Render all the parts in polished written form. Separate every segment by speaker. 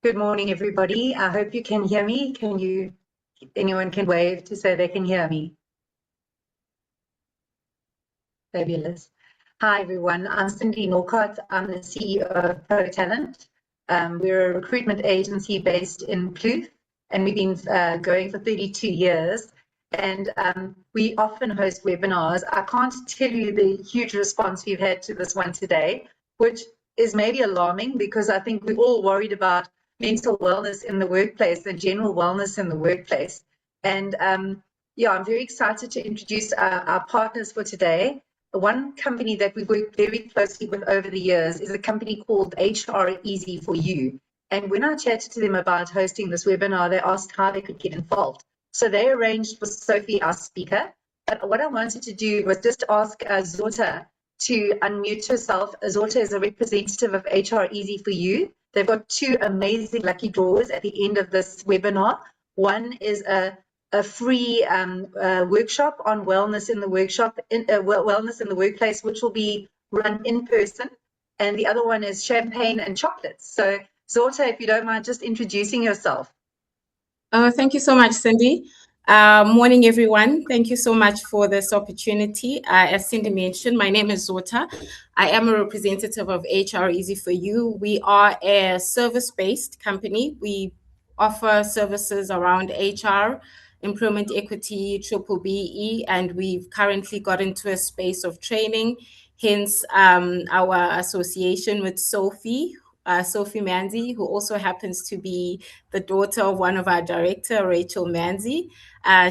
Speaker 1: Good morning, everybody. I hope you can hear me. Anyone can wave to say they can hear me? Fabulous. Hi, everyone. I'm Cindy Norcott. I'm the CEO of Pro Talent. We're a recruitment agency based in Pluth, and we've been going for 32 years. And we often host webinars. I can't tell you the huge response we've had to this one today, which is maybe alarming because I think we're all worried about mental wellness in the workplace and general wellness in the workplace. And yeah, I'm very excited to introduce our partners for today. One company that we've worked very closely with over the years is a company called HR Easy for You. And when I chatted to them about hosting this webinar, they asked how they could get involved. So they arranged for Sophie, our speaker. But what I wanted to do was just ask Zota to unmute herself. Zota is a representative of HR Easy for You. They've got two amazing lucky draws at the end of this webinar. One is a free workshop on wellness in the wellness in the workplace, which will be run in person, and the other one is champagne and chocolates. So, Zota, if you don't mind just introducing yourself.
Speaker 2: Thank you so much, Cindy. Morning, everyone. Thank you so much for this opportunity. As Cindy mentioned, my name is Zota. I am a representative of HR Easy for You. We are a service-based company. We offer services around HR, employment equity, BBBE, and we've currently got into a space of training, hence our association with Sophie Manzie, who also happens to be the daughter of one of our director, Rachel Manzie.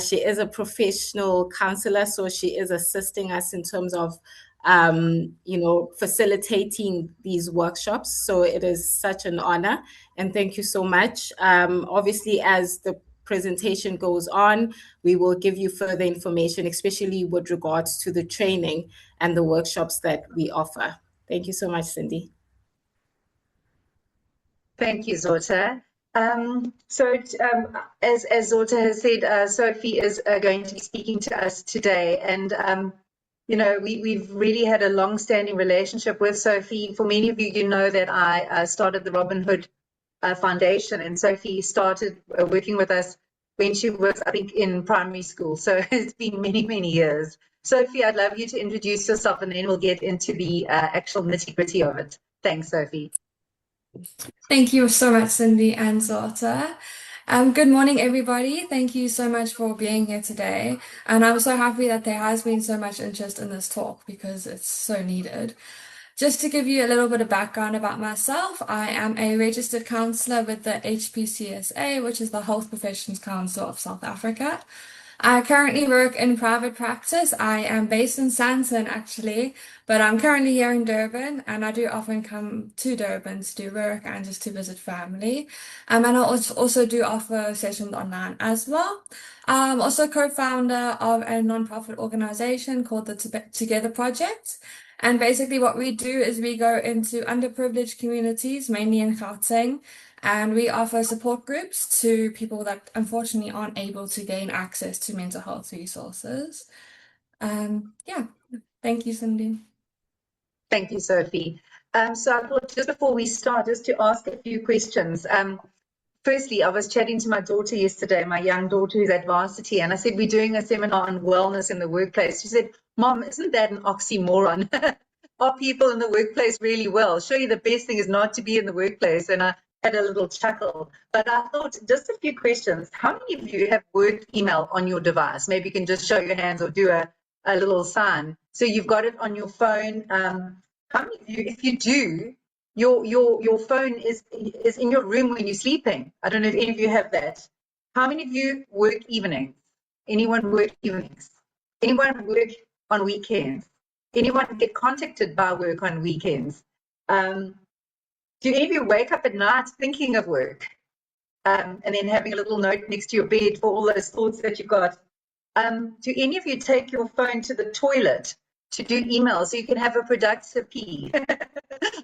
Speaker 2: She is a professional counselor, so she is assisting us in terms of facilitating these workshops. So it is such an honor, and thank you so much. Obviously, as the presentation goes on, we will give you further information, especially with regards to the training and the workshops that we offer. Thank you so much, Cindy.
Speaker 1: Thank you, Zota. As Zota has said, Sophie is going to be speaking to us today, and we've really had a long-standing relationship with Sophie. For many of you, you know that I started the Robin Hood Foundation, and Sophie started working with us when she was, I think, in primary school. So it's been many, many years. Sophie, I'd love you to introduce yourself, and then we'll get into the actual nitty-gritty of it. Thanks, Sophie.
Speaker 3: Thank you so much, Cindy and Zota. Good morning, everybody. Thank you so much for being here today. And I'm so happy that there has been so much interest in this talk because it's so needed. Just to give you a little bit of background about myself, I am a registered counsellor with the HPCSA, which is the Health Professions Council of South Africa. I currently work in private practice. I am based in Sandton, actually, but I'm currently here in Durban, and I do often come to Durban to do work and just to visit family. And I also do offer sessions online as well. I'm also co-founder of a non-profit organization called the Together Project. And basically what we do is we go into underprivileged communities, mainly in Gauteng, and we offer support groups to people that unfortunately aren't able to gain access to mental health resources. Yeah, thank you, Cindy.
Speaker 1: Thank you, Sophie. So I thought just before we start, just to ask a few questions. Firstly, I was chatting to my daughter yesterday, my young daughter who's at varsity, and I said, we're doing a seminar on wellness in the workplace. She said, Mom, isn't that an oxymoron? Are people in the workplace really well? Surely the best thing is not to be in the workplace. And I had a little chuckle. But I thought, just a few questions. How many of you have work email on your device? Maybe you can just show your hands or do a little sign. So you've got it on your phone. How many of you, if you do, your phone is in your room when you're sleeping? I don't know if any of you have that. How many of you work evenings? Anyone work evenings? Anyone work on weekends? Anyone get contacted by work on weekends? Do any of you wake up at night thinking of work and then having a little note next to your bed for all those thoughts that you've got? Do any of you take your phone to the toilet to do emails so you can have a productive pee?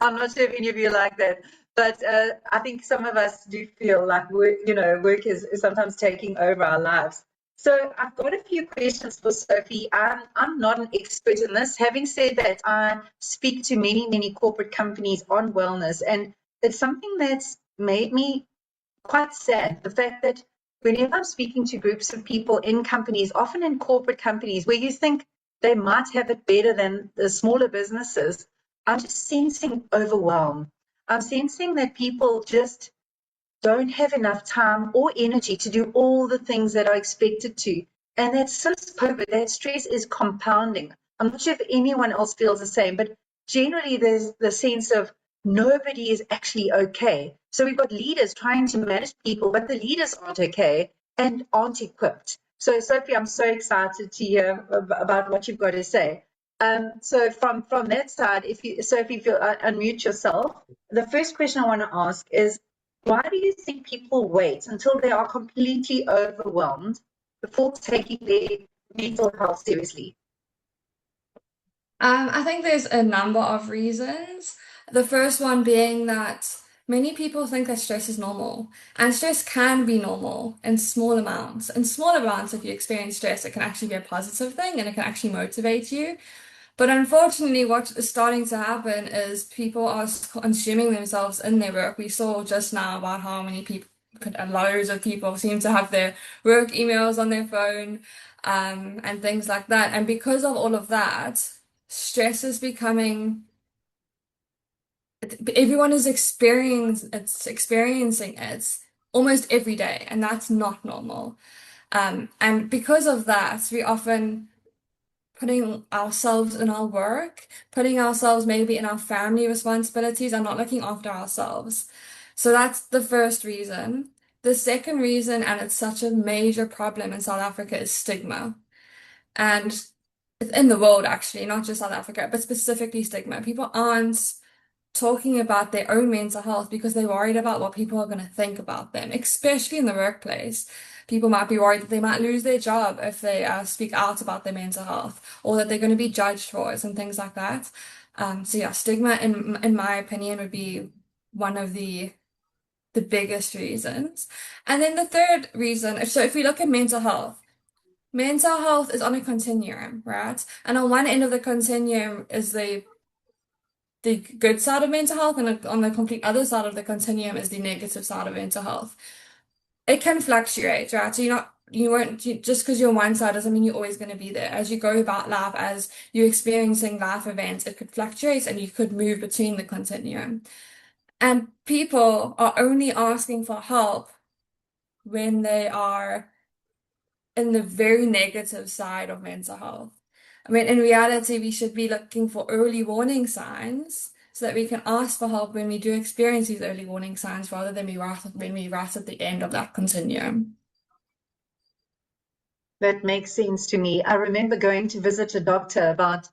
Speaker 1: I'm not sure if any of you like that, but I think some of us do feel like work is sometimes taking over our lives. So I've got a few questions for Sophie. I'm not an expert in this. Having said that, I speak to many, many corporate companies on wellness, and it's something that's made me quite sad, the fact that whenever I'm speaking to groups of people in companies, often in corporate companies, where you think they might have it better than the smaller businesses, I'm just sensing overwhelm. I'm sensing that people just don't have enough time or energy to do all the things that are expected to. And that since COVID, that stress is compounding. I'm not sure if anyone else feels the same, but generally there's the sense of nobody is actually okay. So we've got leaders trying to manage people, but the leaders aren't okay and aren't equipped. So Sophie, I'm so excited to hear about what you've got to say. So from that side, Sophie, if you unmute yourself, the first question I want to ask is, why do you think people wait until they are completely overwhelmed before taking their mental health seriously?
Speaker 3: I think there's a number of reasons. The first one being that many people think that stress is normal, and stress can be normal in small amounts. In small amounts, if you experience stress, it can actually be a positive thing and it can actually motivate you. But unfortunately, what is starting to happen is people are consuming themselves in their work. We saw just now about how many people, loads of people seem to have their work emails on their phone, and things like that. And because of all of that, stress is becoming, everyone is experiencing it almost every day, and that's not normal. And because of that, we often putting ourselves in our work, putting ourselves maybe in our family responsibilities and not looking after ourselves. So that's the first reason. The second reason, and it's such a major problem in South Africa, is stigma. And in the world, actually, not just South Africa, but specifically stigma. People aren't talking about their own mental health because they're worried about what people are going to think about them, especially in the workplace. People might be worried that they might lose their job if they speak out about their mental health, or that they're going to be judged for it and things like that. So yeah, stigma, in my opinion, would be one of the biggest reasons. And then the third reason, if we look at mental health is on a continuum, right? And on one end of the continuum is the good side of mental health, and on the complete other side of the continuum is the negative side of mental health. It can fluctuate, right? So just because you're on one side doesn't mean you're always going to be there. As you go about life, as you're experiencing life events, it could fluctuate and you could move between the continuum. And people are only asking for help when they are in the very negative side of mental health. I mean, in reality, we should be looking for early warning signs so that we can ask for help when we do experience these early warning signs, rather than when we right at the end of that continuum.
Speaker 1: That makes sense to me. I remember going to visit a doctor about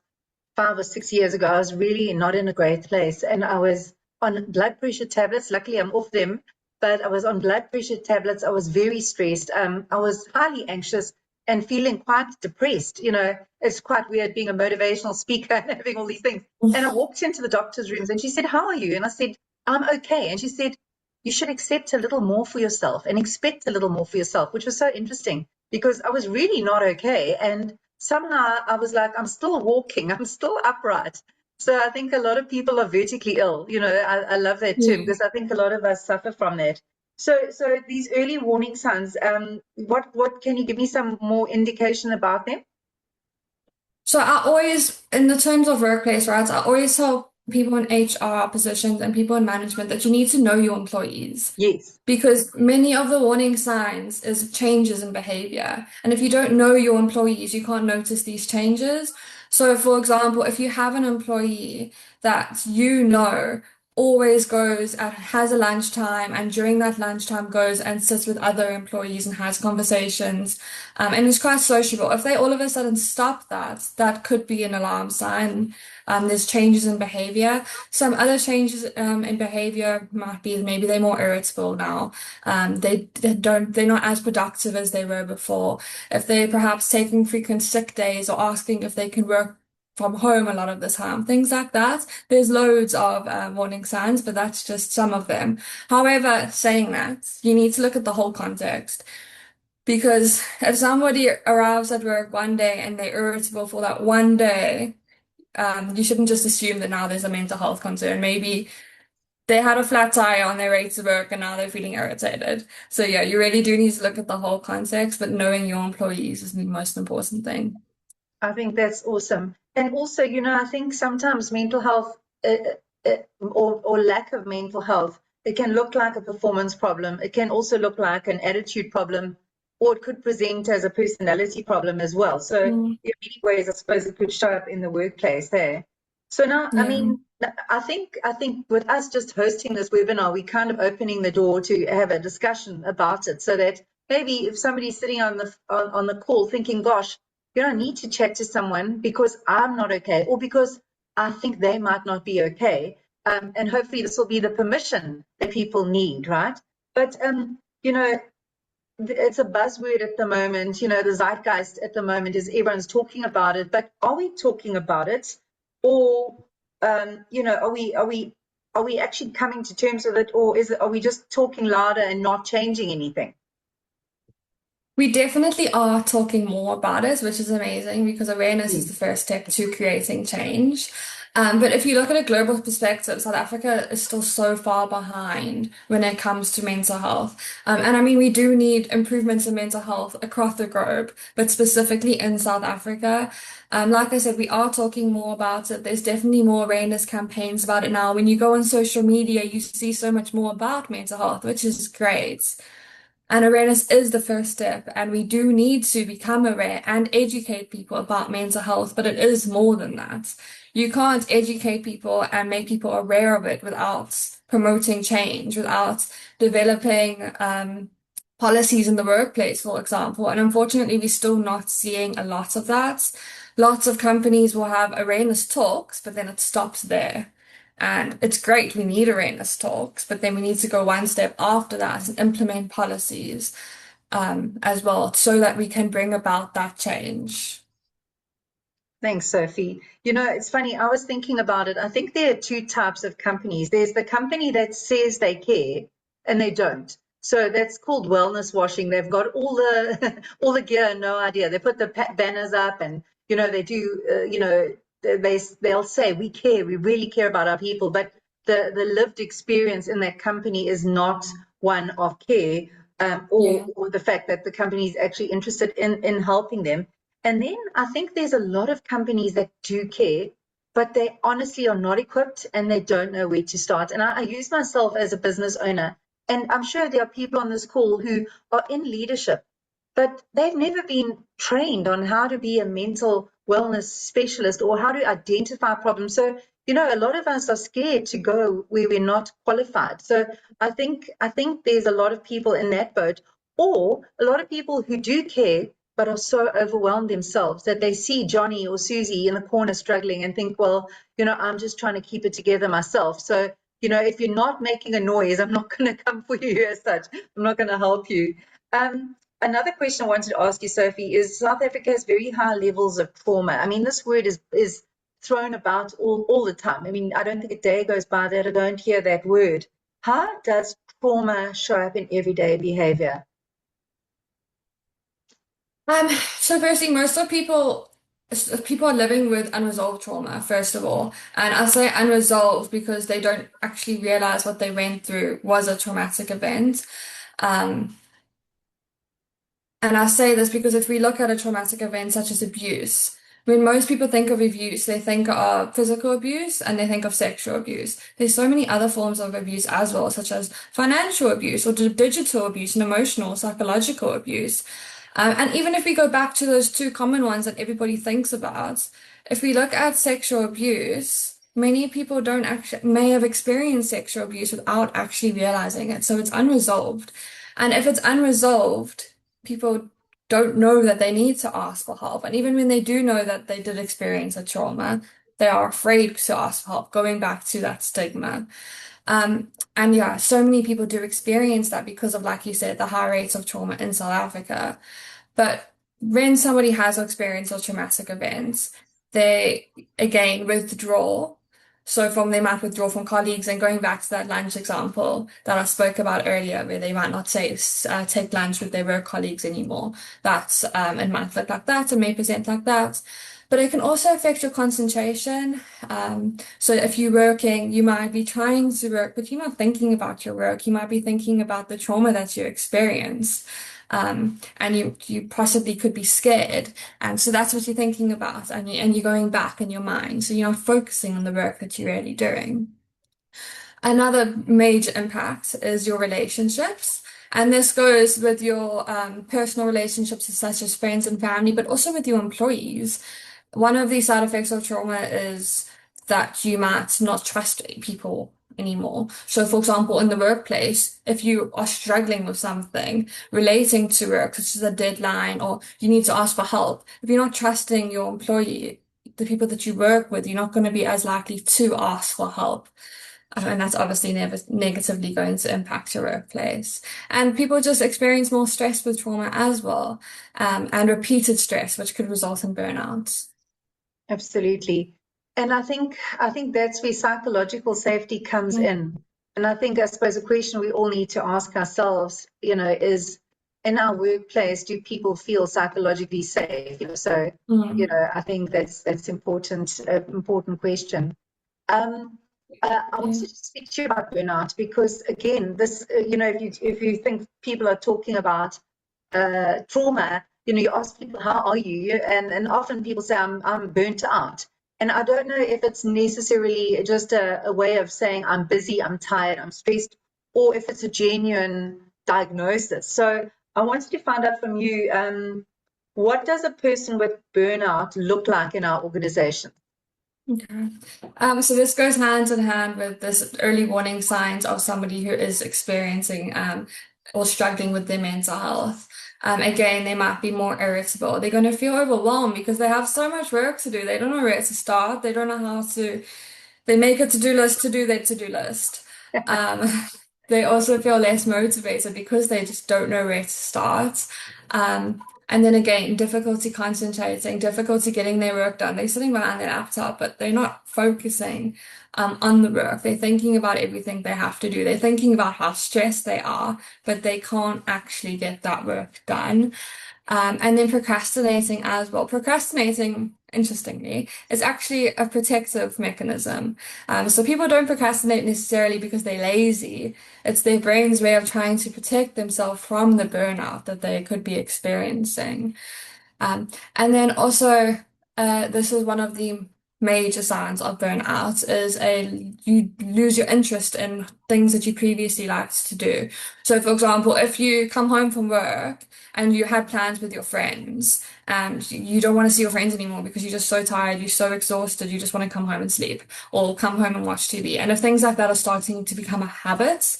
Speaker 1: 5 or 6 years ago. I was really not in a great place, and I was on blood pressure tablets. Luckily, I'm off them, but I was on blood pressure tablets. I was very stressed. I was highly anxious and feeling quite depressed. You know, it's quite weird being a motivational speaker and having all these things. And I walked into the doctor's rooms and she said, "How are you?" And I said, "I'm okay." And she said, "You should accept a little more for yourself and expect a little more for yourself," which was so interesting because I was really not okay. And somehow I was like, I'm still walking, I'm still upright. So I think a lot of people are vertically ill. You know, I love that term because I think a lot of us suffer from that. So these early warning signs, what can you give me some more indication about them?
Speaker 3: So I always, in the terms of workplace, right, I always tell people in HR positions and people in management that you need to know your employees.
Speaker 1: Yes.
Speaker 3: Because many of the warning signs is changes in behavior. And if you don't know your employees, you can't notice these changes. So, for example, if you have an employee that you know always goes and has a lunchtime, and during that lunchtime goes and sits with other employees and has conversations, and is quite sociable, if they all of a sudden stop that, that could be an alarm sign. There's changes in behavior. Some other changes in behavior might be maybe they're more irritable now. They're not as productive as they were before. If they're perhaps taking frequent sick days or asking if they can work from home a lot of the time, things like that. There's loads of warning signs, but that's just some of them. However, saying that, you need to look at the whole context. Because if somebody arrives at work one day and they're irritable for that one day, you shouldn't just assume that now there's a mental health concern. Maybe they had a flat tire on their way to work and now they're feeling irritated. So yeah, you really do need to look at the whole context, but knowing your employees is the most important thing.
Speaker 1: I think that's awesome. And also, I think sometimes mental health or lack of mental health, it can look like a performance problem. It can also look like an attitude problem, or it could present as a personality problem as well. So in many ways, I suppose it could show up in the workplace there. So now, I mean, I think with us just hosting this webinar, we're kind of opening the door to have a discussion about it, so that maybe if somebody's sitting on the call thinking, gosh, I need to chat to someone because I'm not okay, or because I think they might not be okay. And hopefully this will be the permission that people need, right? But, it's a buzzword at the moment, the zeitgeist at the moment is everyone's talking about it, but are we talking about it? Or, are we actually coming to terms with it, or are we just talking louder and not changing anything?
Speaker 3: We definitely are talking more about it, which is amazing because awareness is the first step to creating change. But if you look at a global perspective, South Africa is still so far behind when it comes to mental health. And I mean, we do need improvements in mental health across the globe, but specifically in South Africa. Like I said, we are talking more about it. There's definitely more awareness campaigns about it now. When you go on social media, you see so much more about mental health, which is great. And awareness is the first step, and we do need to become aware and educate people about mental health, but it is more than that. You can't educate people and make people aware of it without promoting change, without developing policies in the workplace, for example. And unfortunately, we're still not seeing a lot of that. Lots of companies will have awareness talks, but then it stops there. And it's great, we need awareness talks, but then we need to go one step after that and implement policies as well so that we can bring about that change.
Speaker 1: Thanks, Sophie. It's funny, I was thinking about it. I think there are two types of companies. There's the company that says they care and they don't. So that's called wellness washing. They've got all the all the gear, no idea. They put the banners up and, they do, they'll say, we care, we really care about our people. But the lived experience in that company is not one of care or the fact that the company is actually interested in helping them. And then I think there's a lot of companies that do care, but they honestly are not equipped and they don't know where to start. And I use myself as a business owner, and I'm sure there are people on this call who are in leadership, but they've never been trained on how to be a mental wellness specialist or how to identify problems. So, a lot of us are scared to go where we're not qualified. So I think there's a lot of people in that boat, or a lot of people who do care but are so overwhelmed themselves that they see Johnny or Susie in the corner struggling and think, well, I'm just trying to keep it together myself. So, if you're not making a noise, I'm not going to come for you as such. I'm not going to help you. Another question I wanted to ask you, Sophie, is South Africa has very high levels of trauma. I mean, this word is thrown about all the time. I mean, I don't think a day goes by that I don't hear that word. How does trauma show up in everyday behavior?
Speaker 3: So firstly, most of people are living with unresolved trauma, first of all. And I say unresolved because they don't actually realize what they went through was a traumatic event. And I say this because if we look at a traumatic event such as abuse, when most people think of abuse, they think of physical abuse and they think of sexual abuse. There's so many other forms of abuse as well, such as financial abuse or digital abuse and emotional, psychological abuse. And even if we go back to those two common ones that everybody thinks about, if we look at sexual abuse, many people may have experienced sexual abuse without actually realizing it. So it's unresolved. And if it's unresolved, people don't know that they need to ask for help. And even when they do know that they did experience a trauma, they are afraid to ask for help, going back to that stigma. And yeah, so many people do experience that because of, like you said, the high rates of trauma in South Africa. But when somebody has experienced a traumatic event, they again withdraw. So they might withdraw from colleagues, and going back to that lunch example that I spoke about earlier, where they might not take lunch with their work colleagues anymore. It might look like that and may present like that. But it can also affect your concentration. So if you're working, you might be trying to work, but you're not thinking about your work. You might be thinking about the trauma that you experienced. And you possibly could be scared. And so that's what you're thinking about. And you're going back in your mind. So you're not focusing on the work that you're really doing. Another major impact is your relationships. And this goes with your personal relationships, such as friends and family, but also with your employees. One of the side effects of trauma is that you might not trust people anymore. So, for example, in the workplace, if you are struggling with something relating to work, such as a deadline, or you need to ask for help, if you're not trusting your employee, the people that you work with, you're not going to be as likely to ask for help. And that's obviously never negatively going to impact your workplace. And people just experience more stress with trauma as well, and repeated stress, which could result in burnout.
Speaker 1: Absolutely. And I think that's where psychological safety comes in. And I suppose a question we all need to ask ourselves, is in our workplace, do people feel psychologically safe? So, I think that's important question. I wanted to speak to you about burnout because, again, this, if you think people are talking about trauma, you ask people, how are you? And often people say, I'm burnt out. And I don't know if it's necessarily just a way of saying I'm busy, I'm tired, I'm stressed, or if it's a genuine diagnosis. So I wanted to find out from you, what does a person with burnout look like in our organization?
Speaker 3: Okay. So this goes hand in hand with this early warning signs of somebody who is experiencing or struggling with their mental health. Again, they might be more irritable. They're going to feel overwhelmed because they have so much work to do. They don't know where to start. They don't know how to, they make a to-do list to do their to-do list. They also feel less motivated because they just don't know where to start. And then again, difficulty concentrating, difficulty getting their work done. They're sitting behind their laptop, but they're not focusing on the work. They're thinking about everything they have to do. They're thinking about how stressed they are, but they can't actually get that work done. And then procrastinating as well. Procrastinating, interestingly, is actually a protective mechanism. So people don't procrastinate necessarily because they're lazy. It's their brain's way of trying to protect themselves from the burnout that they could be experiencing. And then also, this is one of the major signs of burnout is you lose your interest in things that you previously liked to do. So, for example, if you come home from work and you had plans with your friends and you don't want to see your friends anymore because you're just so tired, you're so exhausted, you just want to come home and sleep or come home and watch TV. And if things like that are starting to become a habit,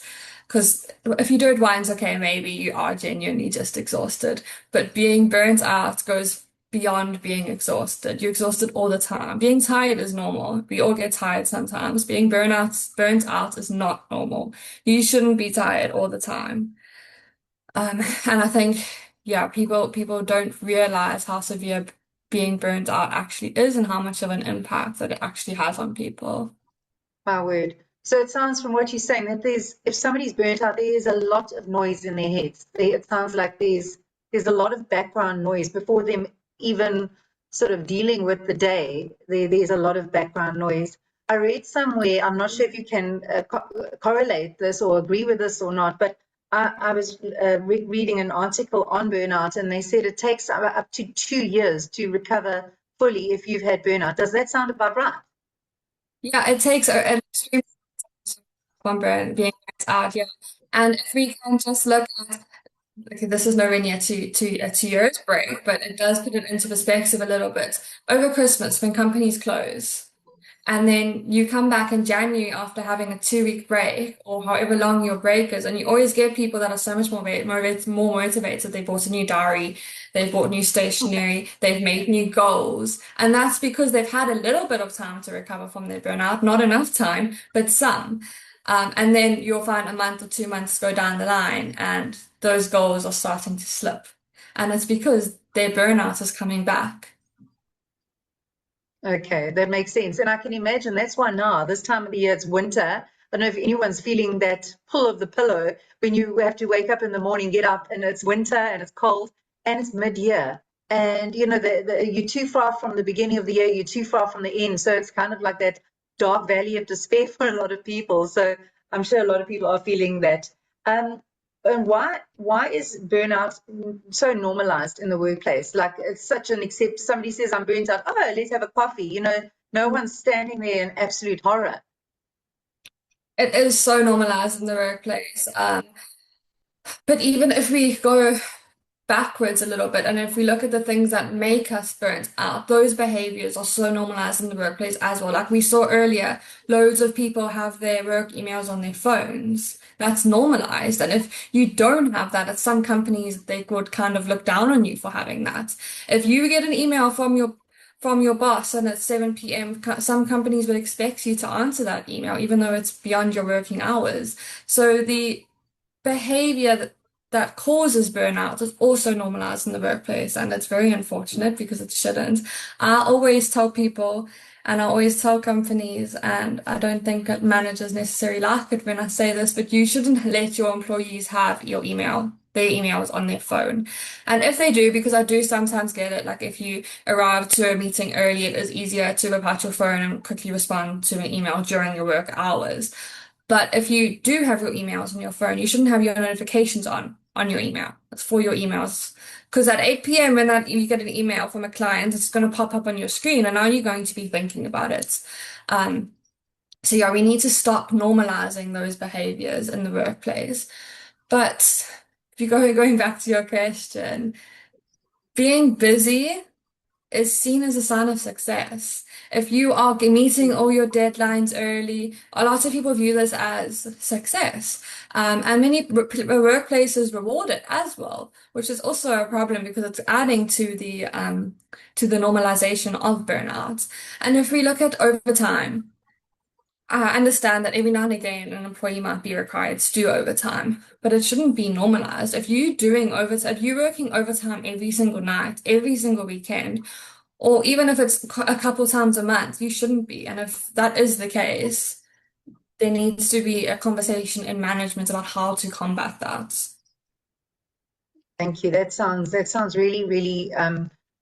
Speaker 3: because if you do it once, okay, maybe you are genuinely just exhausted, but being burnt out goes beyond being exhausted. You're exhausted all the time. Being tired is normal. We all get tired sometimes. Being burnt out is not normal. You shouldn't be tired all the time. And I think, yeah, people don't realize how severe being burnt out actually is and how much of an impact that it actually has on people.
Speaker 1: My word. So it sounds from what you're saying that if somebody's burnt out, there is a lot of noise in their heads. It sounds like there's a lot of background noise before them even sort of dealing with the day. There's a lot of background noise. I read somewhere, I'm not sure if you can correlate this or agree with this or not, but I was reading an article on burnout, and they said it takes up to 2 years to recover fully if you've had burnout. Does that sound about right?
Speaker 3: Yeah, it takes an extreme one being burnt out, yeah. And if we can just look at, okay, this is nowhere near a 2 years break, but it does put it into perspective a little bit. Over Christmas, when companies close, and then you come back in January after having a 2 week break, or however long your break is, and you always get people that are so much more motivated. They bought a new diary, they've bought new stationery, they've made new goals, and that's because they've had a little bit of time to recover from their burnout, not enough time, but some. And then you'll find a month or 2 months go down the line, and those goals are starting to slip, and it's because their burnout is coming back.
Speaker 1: Okay, that makes sense. And I can imagine that's why now, this time of the year, it's winter. I don't know if anyone's feeling that pull of the pillow when you have to wake up in the morning, get up, and it's winter and it's cold and it's mid-year. And, you know, you're too far from the beginning of the year, you're too far from the end. So it's kind of like that dark valley of despair for a lot of people. So I'm sure a lot of people are feeling that. And why is burnout so normalized in the workplace? Like, it's such an accept. Somebody says I'm burnt out. Oh, let's have a coffee. You know, no one's standing there in absolute horror.
Speaker 3: It is so normalized in the workplace. But even if we go backwards a little bit, and if we look at the things that make us burnt out, those behaviors are so normalized in the workplace as well. Like we saw earlier, loads of people have their work emails on their phones. That's normalized. And if you don't have that, at some companies, they would kind of look down on you for having that. If you get an email from your boss and it's 7 p.m., some companies would expect you to answer that email, even though it's beyond your working hours. So the behavior that causes burnout is also normalized in the workplace, and it's very unfortunate because it shouldn't. I always tell people, and I always tell companies, and I don't think that managers necessarily like it when I say this, but you shouldn't let your employees have their emails on their phone. And if they do, because I do sometimes get it, like if you arrive to a meeting early, it is easier to whip out your phone and quickly respond to an email during your work hours. But if you do have your emails on your phone, you shouldn't have your notifications on your email. It's for your emails. Because at 8 p.m. when you get an email from a client, it's going to pop up on your screen, and now you're going to be thinking about it. So yeah, we need to stop normalizing those behaviors in the workplace. But if you going back to your question, being busy is seen as a sign of success. If you are meeting all your deadlines early, a lot of people view this as success. And many workplaces reward it as well, which is also a problem because it's adding to the normalization of burnout. And if we look at overtime, I understand that every now and again an employee might be required to do overtime, but it shouldn't be normalized. If you're working overtime every single night, every single weekend, or even if it's a couple times a month, you shouldn't be. And if that is the case, there needs to be a conversation in management about how to combat that.
Speaker 1: Thank you. That sounds really, really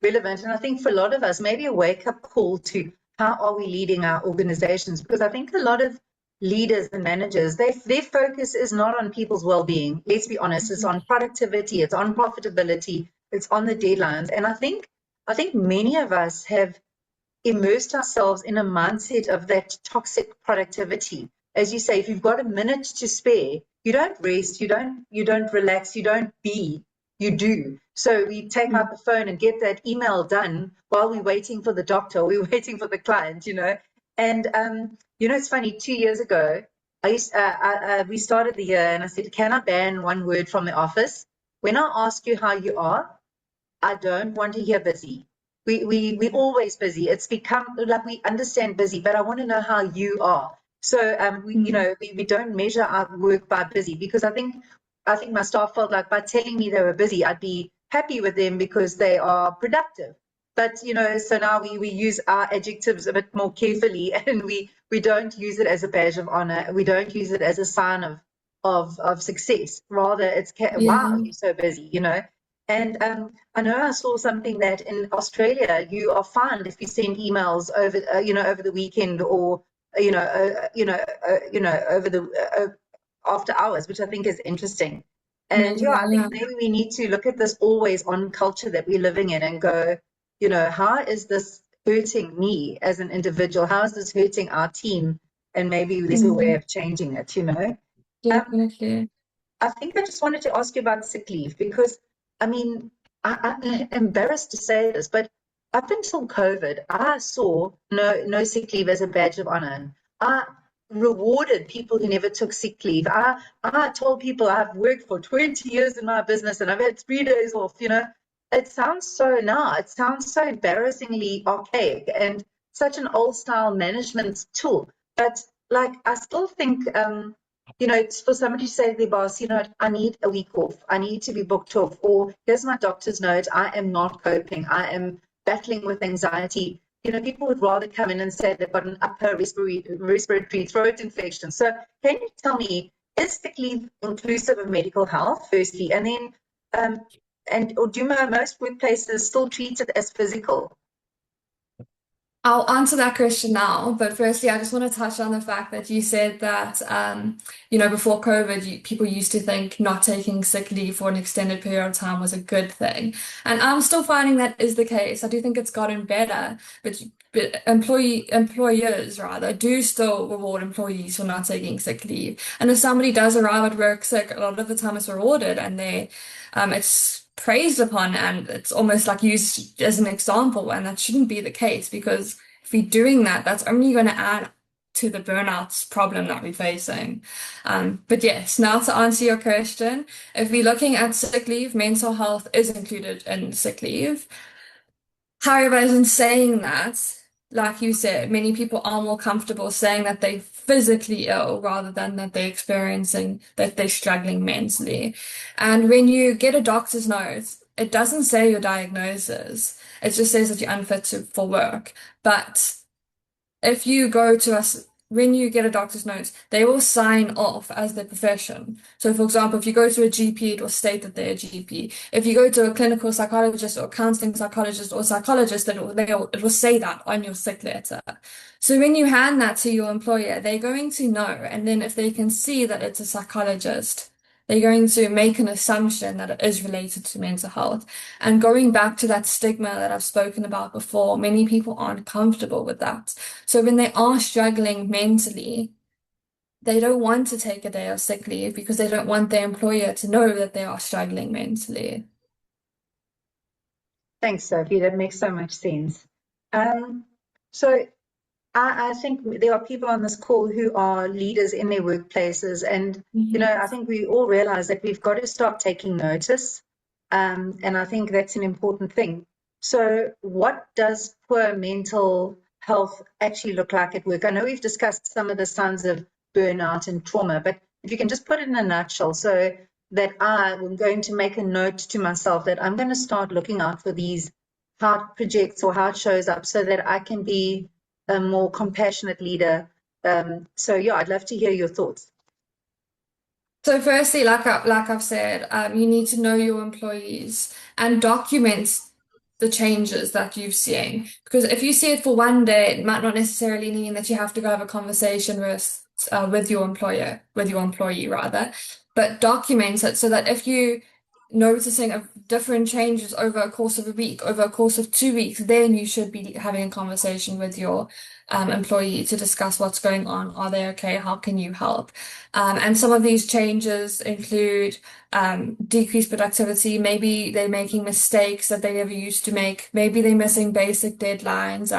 Speaker 1: relevant. And I think for a lot of us, maybe a wake-up call to how are we leading our organizations? Because I think a lot of leaders and managers, their focus is not on people's well-being. Let's be honest, it's on productivity, it's on profitability, it's on the deadlines. And I think many of us have immersed ourselves in a mindset of that toxic productivity. As you say, if you've got a minute to spare, you don't rest, you don't relax, you don't be, you do. So we take out the phone and get that email done while we're waiting for the doctor, we're waiting for the client, you know. And you know, it's funny, 2 years ago, we started the year and I said, can I ban one word from the office? When I ask you how you are, I don't want to hear busy. We're always busy. It's become like we understand busy, but I want to know how you are. So you know, we don't measure our work by busy, because I think my staff felt like by telling me they were busy, I'd be happy with them because they are productive. But you know, so now we use our adjectives a bit more carefully, and we don't use it as a badge of honor. We don't use it as a sign of success. Rather, it's wow, you're so busy, you know. And I know I saw something that in Australia you are fined if you send emails over over the weekend, or over the after hours, which I think is interesting. And yeah, I think maybe we need to look at this always on culture that we're living in and go, you know, how is this hurting me as an individual? How is this hurting our team? And maybe there's a way of changing it, you know.
Speaker 3: Definitely.
Speaker 1: I think I just wanted to ask you about sick leave, because I mean, I'm embarrassed to say this, but up until COVID, I saw no sick leave as a badge of honor. I rewarded people who never took sick leave. I told people I've worked for 20 years in my business and I've had 3 days off, you know. It sounds so embarrassingly archaic and such an old style management tool. But like, I still think you know, it's for somebody to say to their boss, you know, I need a week off, I need to be booked off, or here's my doctor's note, I am not coping, I am battling with anxiety. You know, people would rather come in and say they've got an upper respiratory throat infection. So can you tell me, is sick leave inclusive of medical health, firstly? And then or do most workplaces still treat it as physical?
Speaker 3: I'll answer that question now, but firstly, I just want to touch on the fact that you said that, before COVID, people used to think not taking sick leave for an extended period of time was a good thing. And I'm still finding that is the case. I do think it's gotten better, but employers rather do still reward employees for not taking sick leave. And if somebody does arrive at work sick, a lot of the time it's rewarded and it's praised upon and it's almost like used as an example, and that shouldn't be the case because if you're doing that, that's only going to add to the burnouts problem that we're facing. But yes, now to answer your question, if we're looking at sick leave, mental health is included in sick leave. However, as in saying that, like you said, many people are more comfortable saying that they're physically ill rather than that they're struggling mentally. And when you get a doctor's note, it doesn't say your diagnosis. It just says that you're unfit for work. But if you go to us, when you get a doctor's note, they will sign off as their profession. So, for example, if you go to a GP, it will state that they're a GP. If you go to a clinical psychologist or counseling psychologist or psychologist, it will say that on your sick letter. So when you hand that to your employer, they're going to know. And then if they can see that it's a psychologist, they're going to make an assumption that it is related to mental health. And going back to that stigma that I've spoken about before, many people aren't comfortable with that. So when they are struggling mentally, they don't want to take a day of sick leave because they don't want their employer to know that they are struggling mentally.
Speaker 1: Thanks, Sophie. That makes so much sense. So I think there are people on this call who are leaders in their workplaces, and I think we all realize that we've got to start taking notice, and I think that's an important thing. So what does poor mental health actually look like at work? I know we've discussed some of the signs of burnout and trauma, but if you can just put it in a nutshell so that I am going to make a note to myself that I'm going to start looking out for these, how it projects or how it shows up, so that I can be a more compassionate leader. So yeah, I'd love to hear your thoughts.
Speaker 3: So firstly, like I've said, you need to know your employees and document the changes that you've seen. Because if you see it for one day, it might not necessarily mean that you have to go have a conversation with your employee rather, but document it so that if you noticing of different changes over a course of a week, over a course of 2 weeks, then you should be having a conversation with your employee to discuss what's going on. Are they okay? How can you help? And some of these changes include decreased productivity. Maybe they're making mistakes that they never used to make. Maybe they're missing basic deadlines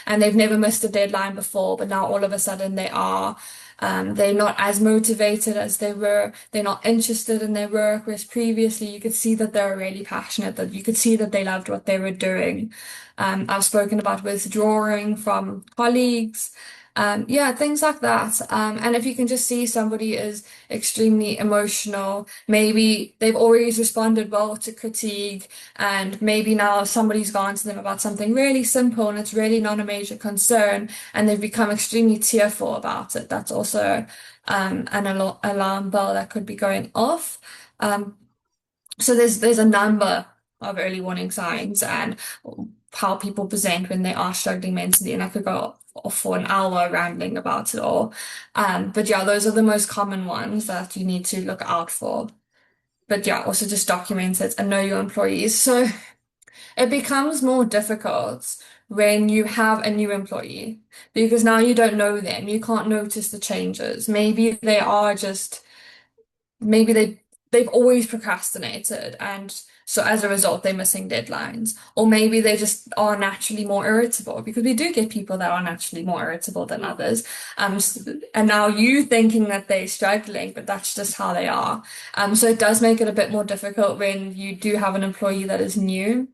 Speaker 3: and they've never missed a deadline before, but now all of a sudden they are. They're not as motivated as they were. They're not interested in their work, whereas previously you could see that they were really passionate, that you could see that they loved what they were doing. I've spoken about withdrawing from colleagues. Things like that. And if you can just see somebody is extremely emotional, maybe they've always responded well to critique, and maybe now somebody's gone to them about something really simple and it's really not a major concern, and they've become extremely tearful about it. That's also an alarm bell that could be going off. So there's a number of early warning signs and how people present when they are struggling mentally, and I could go off for an hour rambling about it all. But yeah, those are the most common ones that you need to look out for. But yeah, also just document it and know your employees. So it becomes more difficult when you have a new employee because now you don't know them. You can't notice the changes. Maybe they've always procrastinated, and so as a result they're missing deadlines, or maybe they just are naturally more irritable, because we do get people that are naturally more irritable than others, and now you thinking that they're struggling, but that's just how they are. So it does make it a bit more difficult when you do have an employee that is new.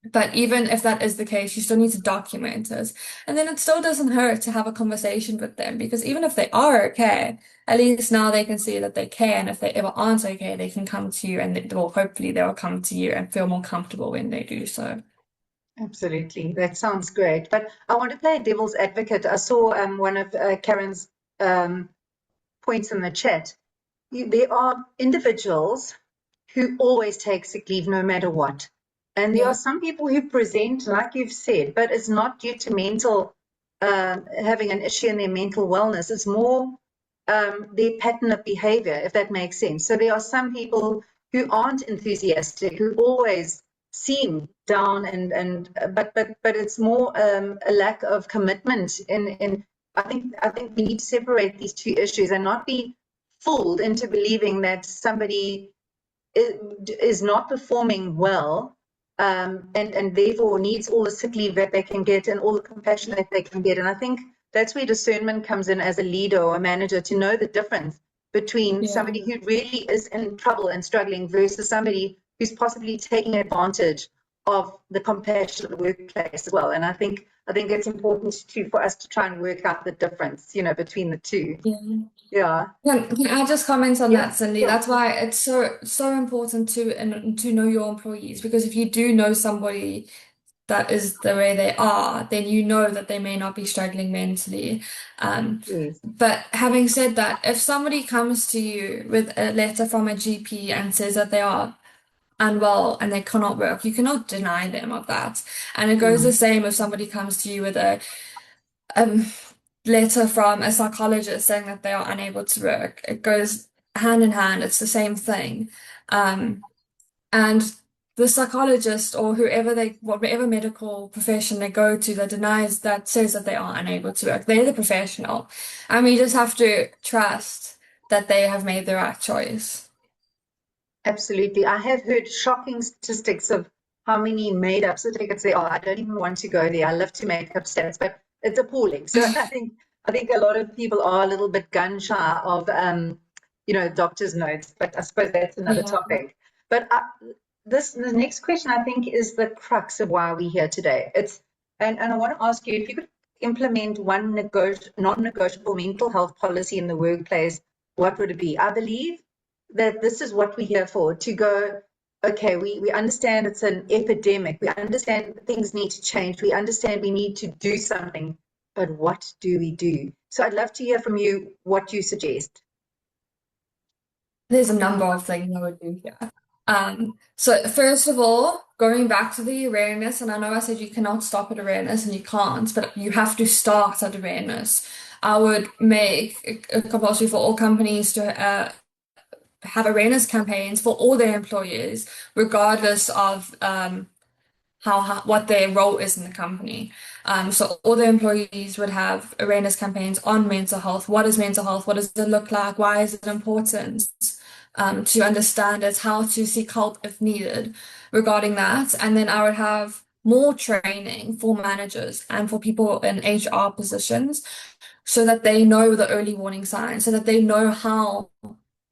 Speaker 3: But even if that is the case, you still need to document it. And then it still doesn't hurt to have a conversation with them, because even if they are okay, at least now they can see that they care. And if they ever aren't okay, they can come to you, and hopefully they'll come to you and feel more comfortable when they do so.
Speaker 1: Absolutely. That sounds great. But I want to play devil's advocate. I saw one of Karen's points in the chat. There are individuals who always take sick leave no matter what. And there are some people who present, like you've said, but it's not due to mental, having an issue in their mental wellness. It's more their pattern of behavior, if that makes sense. So there are some people who aren't enthusiastic, who always seem down, but it's more a lack of commitment. And I think we need to separate these two issues and not be fooled into believing that somebody is not performing well, and therefore needs all the sick leave that they can get and all the compassion that they can get. And I think that's where discernment comes in as a leader or a manager, to know the difference between somebody who really is in trouble and struggling versus somebody who's possibly taking advantage of the compassion of the workplace as well. And I think it's important for us to try and work out the difference, between the two. Yeah.
Speaker 3: Can I just comment on that, Cindy? That's why it's so important to know your employees, because if you do know somebody that is the way they are, then you know that they may not be struggling mentally. But having said that, if somebody comes to you with a letter from a GP and says that they are unwell and they cannot work, you cannot deny them of that. And it goes the same if somebody comes to you with a letter from a psychologist saying that they are unable to work. It goes hand in hand. It's the same thing. And the psychologist or whatever medical profession they go to that says that they are unable to work, they're the professional. And we just have to trust that they have made the right choice.
Speaker 1: Absolutely. I have heard shocking statistics of how many made-up certificates there are. I don't even want to go there. I love to make up stats, but it's appalling. So I think a lot of people are a little bit gun-shy of, doctor's notes, but I suppose that's another topic. But the next question, I think, is the crux of why we're here today. And I want to ask you, if you could implement one non-negotiable mental health policy in the workplace, what would it be? I believe that this is what we're here for, to go, okay, we understand it's an epidemic. We understand things need to change. We understand we need to do something, but what do we do? So I'd love to hear from you what you suggest.
Speaker 3: There's a number of things I would do here. So first of all, going back to the awareness, and I know I said you cannot stop at awareness, and you can't, but you have to start at awareness. I would make a compulsory for all companies to have awareness campaigns for all their employees, regardless of what their role is in the company. So all the employees would have awareness campaigns on mental health. What is mental health? What does it look like? Why is it important? To understand it, how to seek help if needed regarding that. And then I would have more training for managers and for people in HR positions so that they know the early warning signs, so that they know how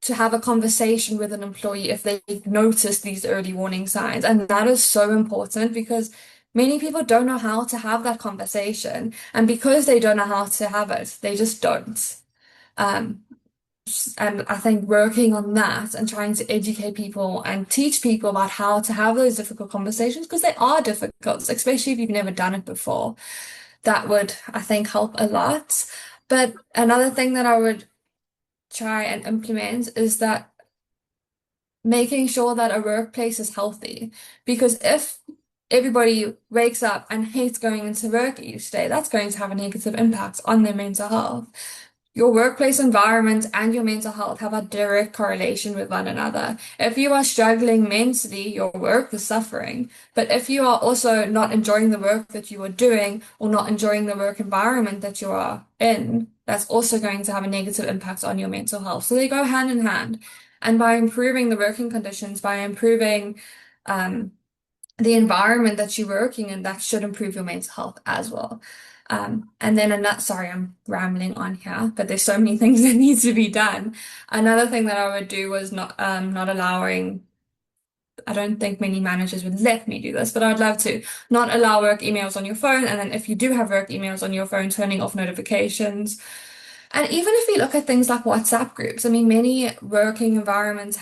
Speaker 3: to have a conversation with an employee if they notice these early warning signs. And that is so important because many people don't know how to have that conversation. And because they don't know how to have it, they just don't. And I think working on that and trying to educate people and teach people about how to have those difficult conversations, because they are difficult, especially if you've never done it before, that would, I think, help a lot. But another thing that I would try and implement is that making sure that a workplace is healthy, because if everybody wakes up and hates going into work each day, that's going to have a negative impact on their mental health. Your workplace environment and your mental health have a direct correlation with one another. If you are struggling mentally, your work is suffering. But if you are also not enjoying the work that you are doing or not enjoying the work environment that you are in, that's also going to have a negative impact on your mental health. So they go hand in hand. And by improving the working conditions, by improving the environment that you're working in, that should improve your mental health as well. And then sorry, I'm rambling on here, but there's so many things that need to be done. Another thing that I would do was not allowing, I don't think many managers would let me do this, but I'd love to not allow work emails on your phone. And then if you do have work emails on your phone, turning off notifications. And even if we look at things like WhatsApp groups, I mean, many working environments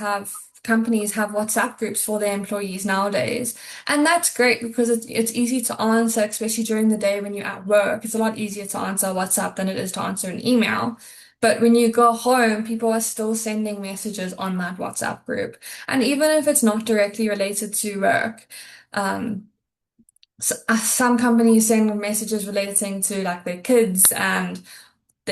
Speaker 3: companies have WhatsApp groups for their employees nowadays. And that's great because it's easy to answer, especially during the day when you're at work. It's a lot easier to answer WhatsApp than it is to answer an email. But when you go home, people are still sending messages on that WhatsApp group. And even if it's not directly related to work, um, some companies send messages relating to like their kids and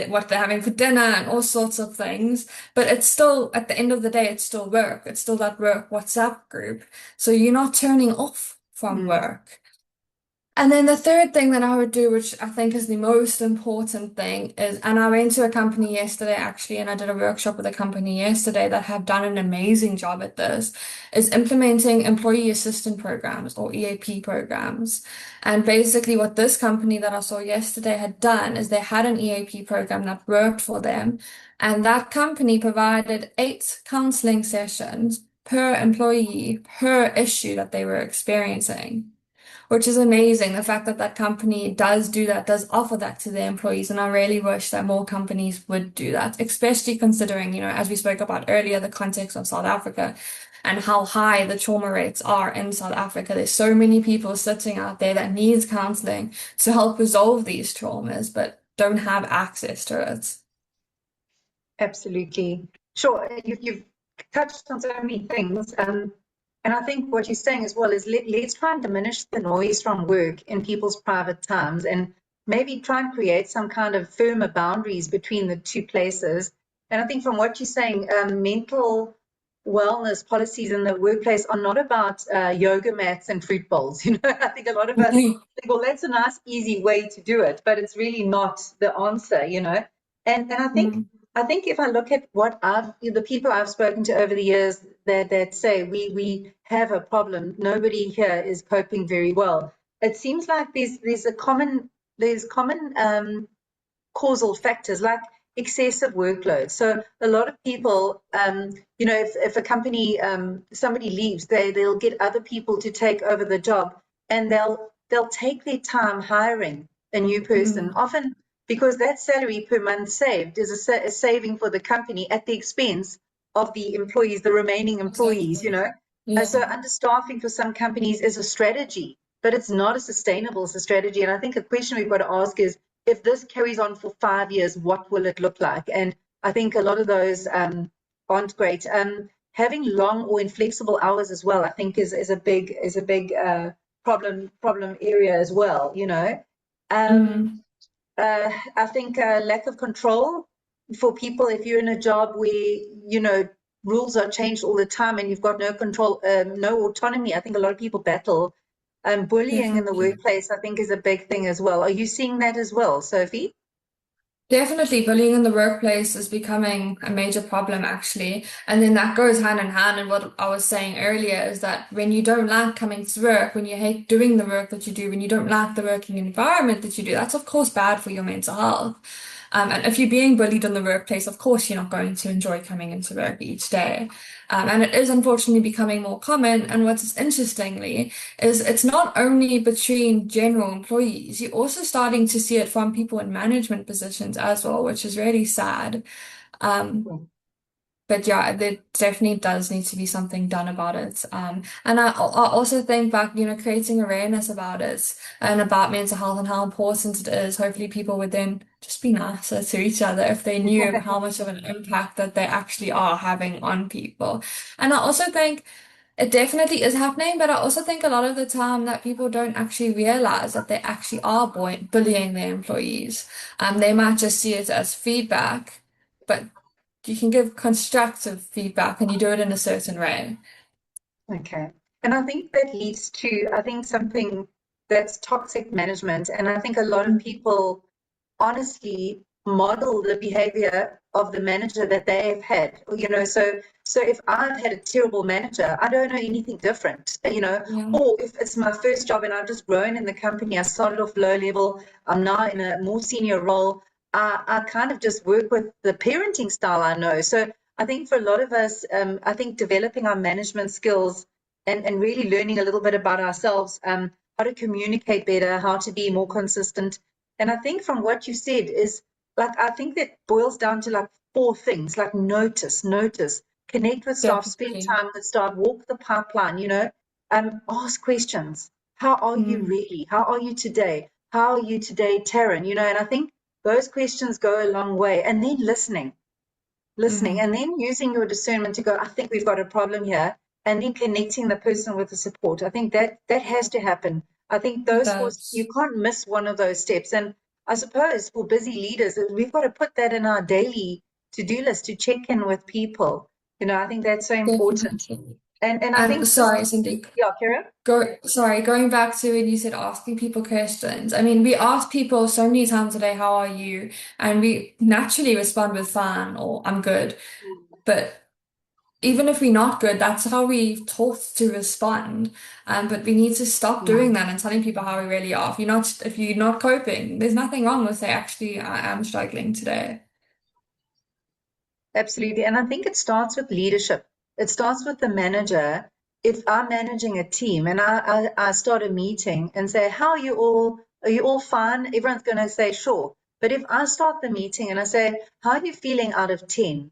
Speaker 3: what they're having for dinner and all sorts of things. But it's still, at the end of the day, it's still work. It's still that work WhatsApp group. So you're not turning off from work. And then the third thing that I would do, which I think is the most important thing, is, and I went to a company yesterday actually, and I did a workshop with a company yesterday that have done an amazing job at this, is implementing employee assistance programs or EAP programs. And basically what this company that I saw yesterday had done is they had an EAP program that worked for them, and that company provided 8 counseling sessions per employee per issue that they were experiencing, which is amazing. The fact that that company does do that, does offer that to their employees. And I really wish that more companies would do that, especially considering, as we spoke about earlier, the context of South Africa and how high the trauma rates are in South Africa. There's so many people sitting out there that needs counseling to help resolve these traumas, but don't have access to it.
Speaker 1: Absolutely. Sure. You've touched on so many things. And I think what you're saying as well is let's try and diminish the noise from work in people's private times and maybe try and create some kind of firmer boundaries between the two places. And I think from what you're saying, mental wellness policies in the workplace are not about yoga mats and fruit bowls. I think a lot of us think, well, that's a nice, easy way to do it, but it's really not the answer, And I think if I look at what the people I've spoken to over the years that say we have a problem, nobody here is coping very well. It seems like there's common causal factors like excessive workload. So a lot of people, if a company somebody leaves, they'll get other people to take over the job, and they'll take their time hiring a new person, often because that salary per month saved is a saving for the company at the expense of the employees, the remaining employees, So understaffing for some companies is a strategy, but it's not a sustainable strategy. And I think a question we've got to ask is, if this carries on for 5 years, what will it look like? And I think a lot of those aren't great. Having long or inflexible hours as well, I think is a big problem area as well, I think lack of control for people. If you're in a job where, rules are changed all the time and you've got no control, no autonomy, I think a lot of people battle. Bullying in the workplace, I think, is a big thing as well. Are you seeing that as well, Sophie?
Speaker 3: Definitely, bullying in the workplace is becoming a major problem, actually. And then that goes hand in hand. And what I was saying earlier is that when you don't like coming to work, when you hate doing the work that you do, when you don't like the working environment that you do, that's of course bad for your mental health. And if you're being bullied in the workplace, of course, you're not going to enjoy coming into work each day. And it is unfortunately becoming more common. And what's interestingly is it's not only between general employees, you're also starting to see it from people in management positions as well, which is really sad. But yeah, there definitely does need to be something done about it. And I also think back, creating awareness about it and about mental health and how important it is. Hopefully people would then just be nicer to each other if they knew how much of an impact that they actually are having on people. And I also think it definitely is happening, but I also think a lot of the time that people don't actually realize that they actually are bullying their employees. They might just see it as feedback, but you can give constructive feedback and you do it in a certain way.
Speaker 1: Okay. And I think that leads to, something that's toxic management. And I think a lot of people honestly model the behavior of the manager that they've had, so if I've had a terrible manager, I don't know anything different, or if it's my first job and I've just grown in the company, I started off low level, I'm now in a more senior role, I kind of just work with the parenting style I know. So I think for a lot of us, I think developing our management skills and really learning a little bit about ourselves, how to communicate better, how to be more consistent. And I think from what you said is, I think that boils down to 4 things, notice, connect with staff, spend time with staff, walk the pipeline, ask questions. How are you really? How are you today? How are you today, Taryn? And I think those questions go a long way. And then listening, and then using your discernment to go, I think we've got a problem here, and then connecting the person with the support. I think that has to happen. I think you can't miss one of those steps. And I suppose for busy leaders, we've got to put that in our daily to-do list to check in with people. I think that's so important.
Speaker 3: Definitely.
Speaker 1: And I think
Speaker 3: sorry, Cindy.
Speaker 1: Yeah, Kira?
Speaker 3: Going back to when you said asking people questions. I mean, we ask people so many times a day, how are you? And we naturally respond with fine or I'm good. But even if we're not good, that's how we're taught to respond. But we need to stop doing that and telling people how we really are. If you're not coping, there's nothing wrong with say, actually, I am struggling today.
Speaker 1: Absolutely. And I think it starts with leadership. It starts with the manager. If I'm managing a team and I start a meeting and say, how are you all? Are you all fine? Everyone's going to say, sure. But if I start the meeting and I say, how are you feeling out of 10?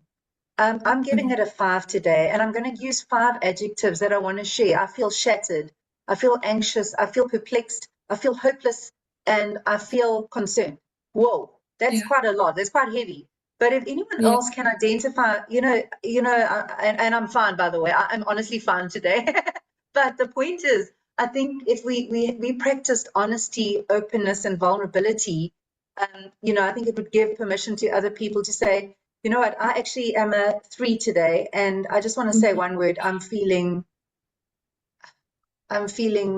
Speaker 1: I'm giving it a 5 today, and I'm going to use 5 adjectives that I want to share. I feel shattered. I feel anxious. I feel perplexed. I feel hopeless, and I feel concerned. Whoa, that's quite a lot. That's quite heavy. But if anyone else can identify, and I'm fine, by the way. I'm honestly fine today. But the point is, I think if we practiced honesty, openness, and vulnerability, I think it would give permission to other people to say, you know what, I actually am a 3 today, and I just want to say one word. I'm feeling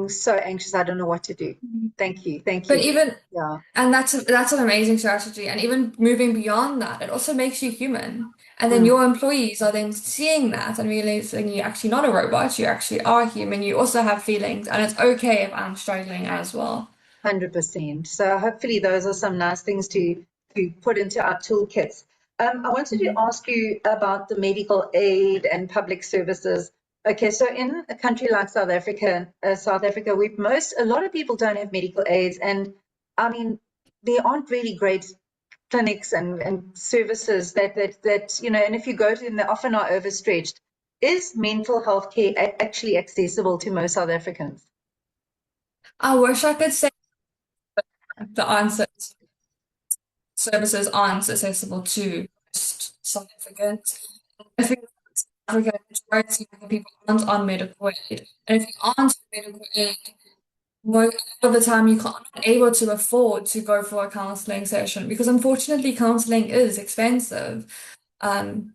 Speaker 1: so anxious. I don't know what to do. Thank you.
Speaker 3: But and that's an amazing strategy. And even moving beyond that, it also makes you human. And then your employees are then seeing that and realizing you're actually not a robot. You actually are human. You also have feelings, and it's okay if I'm struggling as well.
Speaker 1: 100%. So hopefully those are some nice things to put into our toolkits. I wanted to ask you about the medical aid and public services. Okay, so in a country like South Africa, a lot of people don't have medical aids, and I mean, there aren't really great clinics and services that and if you go to them, they often are overstretched. Is mental health care actually accessible to most South Africans?
Speaker 3: I wish I could say the answer is services aren't accessible to most South Africans. I think Africa, the majority of the people aren't on medical aid. And if you aren't on medical aid, most of the time you're not able to afford to go for a counseling session because unfortunately counseling is expensive. And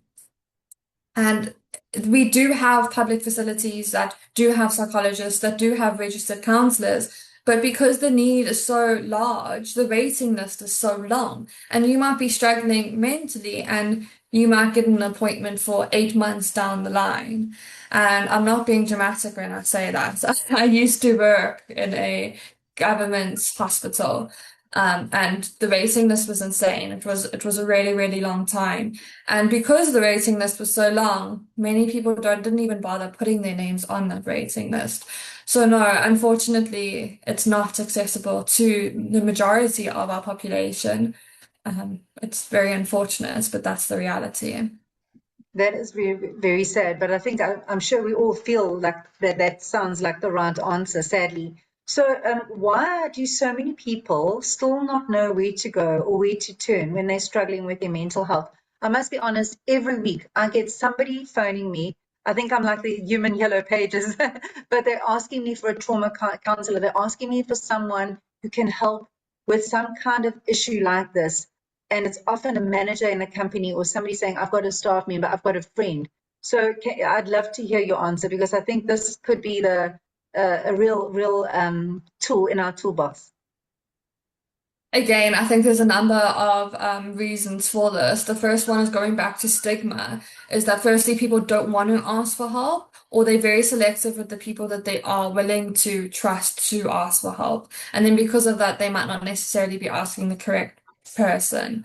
Speaker 3: we do have public facilities that do have psychologists, that do have registered counselors, but because the need is so large, the waiting list is so long, and you might be struggling mentally and you might get an appointment for 8 months down the line. And I'm not being dramatic when I say that. I used to work in a government hospital. And the waiting list was insane. It was a really, really long time. And because the waiting list was so long, many people didn't even bother putting their names on that waiting list. So no, unfortunately, it's not accessible to the majority of our population. It's very unfortunate, but that's the reality.
Speaker 1: That is very, very sad, but I think I'm sure we all feel like that sounds like the right answer, sadly. So why do so many people still not know where to go or where to turn when they're struggling with their mental health? I must be honest, every week I get somebody phoning me. I think I'm like the human yellow pages, but they're asking me for a trauma counselor. They're asking me for someone who can help with some kind of issue like this. And it's often a manager in a company or somebody saying, I've got a staff member, I've got a friend. So I'd love to hear your answer, because I think this could be a real tool in our toolbox.
Speaker 3: Again, I think there's a number of reasons for this. The first one is going back to stigma, is that firstly, people don't want to ask for help, or they're very selective with the people that they are willing to trust to ask for help. And then because of that, they might not necessarily be asking the correct person.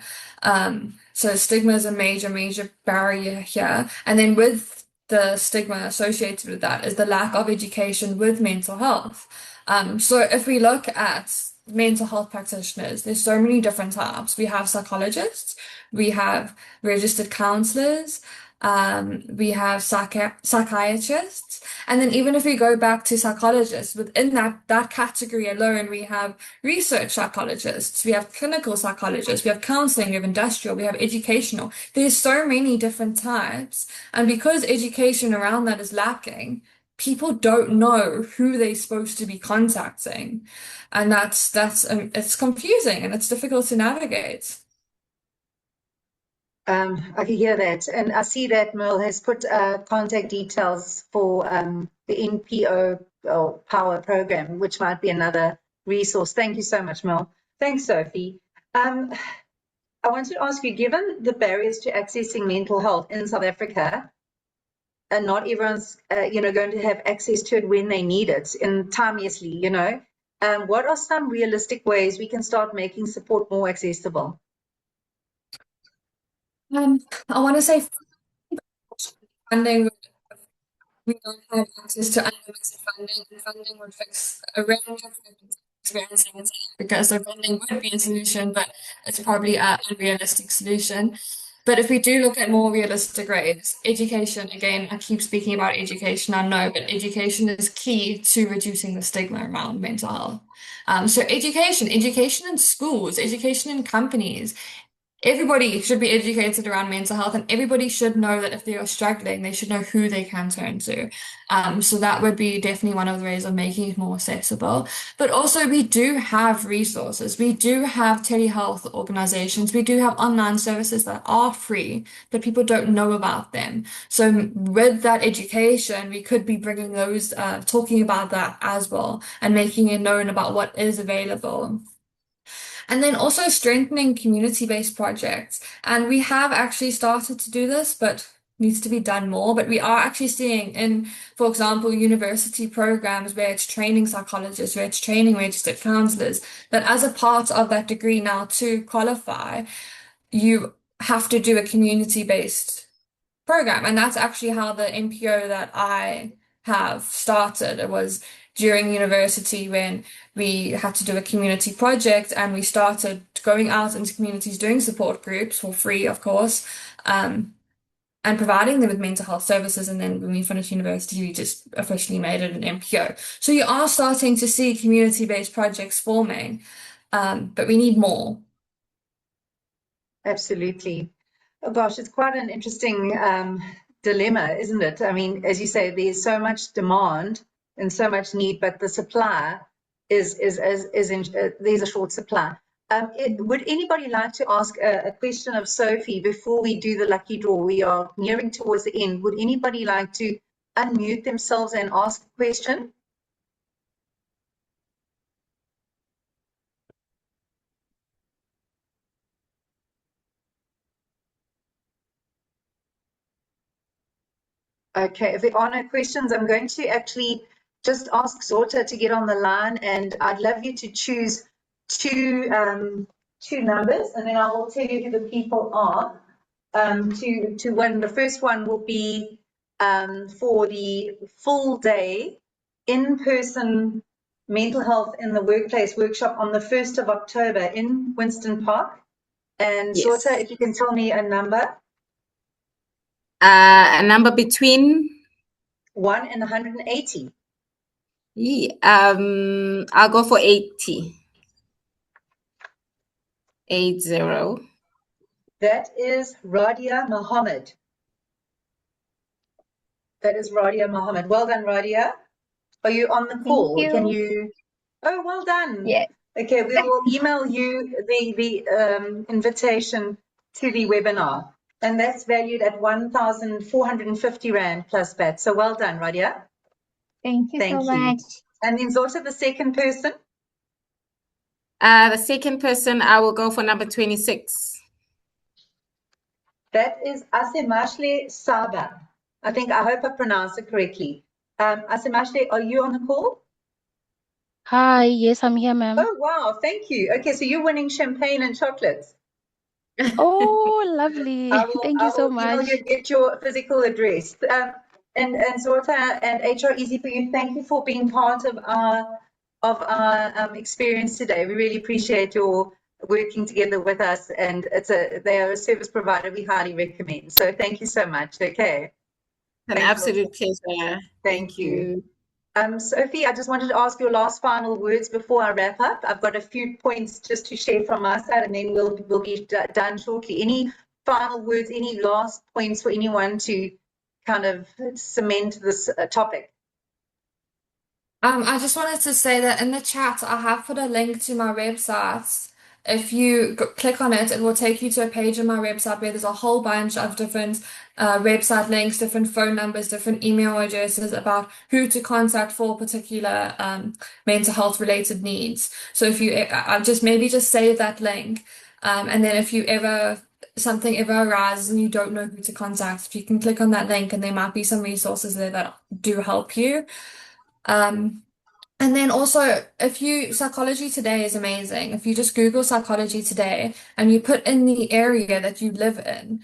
Speaker 3: So stigma is a major, major barrier here. And then with the stigma associated with that is the lack of education with mental health. So if we look at mental health practitioners, there's so many different types. We have psychologists, we have registered counselors, We have psychiatrists. And then even if we go back to psychologists, within that category alone, we have research psychologists, we have clinical psychologists, we have counseling, we have industrial, we have educational. There's so many different types. And because education around that is lacking, people don't know who they're supposed to be contacting. And it's confusing and it's difficult to navigate.
Speaker 1: I can hear that. And I see that Merle has put contact details for the NPO or Power program, which might be another resource. Thank you so much, Merle. Thanks, Sophie. I want to ask you, given the barriers to accessing mental health in South Africa, and not everyone's going to have access to it when they need it and timelessly, what are some realistic ways we can start making support more accessible?
Speaker 3: I want to say funding, we don't have access to unlimited funding, and funding would fix a range of things experiencing in South Africa. So funding would be a solution, but it's probably an unrealistic solution. But if we do look at more realistic ways, education, again, I keep speaking about education, I know, but education is key to reducing the stigma around mental health. So education in schools, education in companies, everybody should be educated around mental health, and everybody should know that if they are struggling, they should know who they can turn to. So that would be definitely one of the ways of making it more accessible. But also, we do have resources. We do have telehealth organizations. We do have online services that are free, but people don't know about them. So with that education, we could be bringing those, talking about that as well, and making it known about what is available. And then also strengthening community-based projects. And we have actually started to do this, but needs to be done more. But we are actually seeing in, for example, university programs where it's training psychologists, where it's training registered counselors, that as a part of that degree now to qualify, you have to do a community-based program. And that's actually how the NPO that I have started. It was during university when we had to do a community project, and we started going out into communities doing support groups for free, of course, and providing them with mental health services. And then when we finished university, we just officially made it an NPO. So you are starting to see community-based projects forming, but we need more.
Speaker 1: Absolutely. Oh gosh, it's quite an interesting dilemma, isn't it? I mean, as you say, there's so much demand and so much need, but the supply is there's a short supply. Would anybody like to ask a question of Sophie before we do the lucky draw? We are nearing towards the end. Would anybody like to unmute themselves and ask a question? Okay, if there are no questions, I'm going to actually just ask Zorta to get on the line, and I'd love you to choose two numbers, and then I will tell you who the people are to win. The first one will be for the full day in-person mental health in the workplace workshop on the 1st of October in Winston Park. And
Speaker 2: Yes.
Speaker 1: Zorta, if you can tell me a number.
Speaker 2: A number between
Speaker 1: 1 and 180.
Speaker 2: I'll go for 80. 80.
Speaker 1: That is Radia Mohammed. That is Radia Mohammed. Well done, Radia. Are you on the call?
Speaker 4: Thank you.
Speaker 1: Can you? Oh, well done.
Speaker 4: Yes.
Speaker 1: Okay, we will email you the invitation to the webinar, and that's valued at 1,450 Rand plus VAT. So well done, Radia.
Speaker 4: Thank you
Speaker 1: Thank
Speaker 4: so
Speaker 1: you.
Speaker 4: much.
Speaker 1: And then Zorta, the second person.
Speaker 2: The second person, I will go for number 26.
Speaker 1: That is Asemashle Saba. I hope I pronounced it correctly. Asemashle, are you on the call?
Speaker 5: Hi, yes, I'm here, ma'am.
Speaker 1: Oh, wow, thank you. Okay, so you're winning champagne and chocolates.
Speaker 5: Oh, lovely. Thank you so
Speaker 1: email
Speaker 5: much.
Speaker 1: you, get your physical address. And Zorta and HR Easy for You, thank you for being part of our experience today. We really appreciate your working together with us, and they are a service provider we highly recommend. So thank you so much. Okay.
Speaker 2: An absolute pleasure.
Speaker 1: Thank you. Sophie, I just wanted to ask your last final words before I wrap up. I've got a few points just to share from my side, and then we'll be done shortly. Any final words, any last points for anyone to kind of cement this topic?
Speaker 3: I just wanted to say that in the chat, I have put a link to my website. If you click on it, it will take you to a page on my website where there's a whole bunch of different website links, different phone numbers, different email addresses about who to contact for particular mental health related needs. So if you just save that link, and then if you something ever arises and you don't know who to contact, if you can click on that link, and there might be some resources there that do help you. And then also, Psychology Today is amazing. If you just Google Psychology Today and you put in the area that you live in,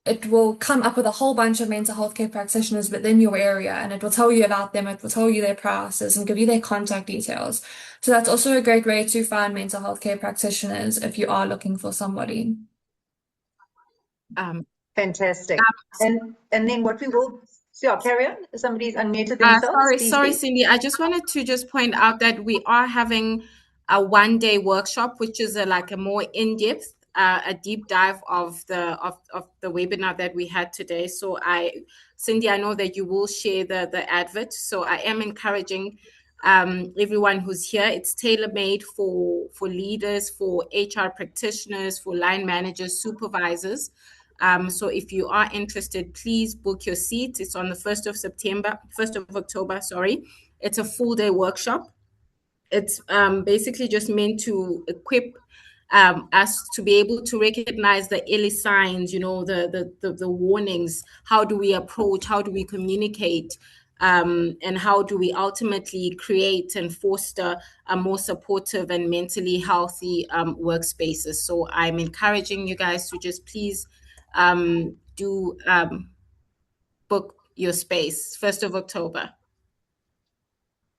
Speaker 3: it will come up with a whole bunch of mental health care practitioners within your area, and it will tell you about them, it will tell you their prices and give you their contact details. So that's also a great way to find mental health care practitioners if you are looking for somebody.
Speaker 1: Fantastic. And then what we will... So carry on. Somebody's unmuted themselves.
Speaker 2: Sorry, Cindy. I just wanted to point out that we are having a one-day workshop, which is a more in-depth, a deep dive of the webinar that we had today. So Cindy, I know that you will share the advert. So I am encouraging everyone who's here. It's tailor-made for leaders, for HR practitioners, for line managers, supervisors. So if you are interested, please book your seat. It's on the 1st of October, sorry. It's a full day workshop. It's basically just meant to equip us to be able to recognize the early signs, the warnings. How do we approach? How do we communicate? And how do we ultimately create and foster a more supportive and mentally healthy workspaces? So I'm encouraging you guys to just please do book your space, 1st of October.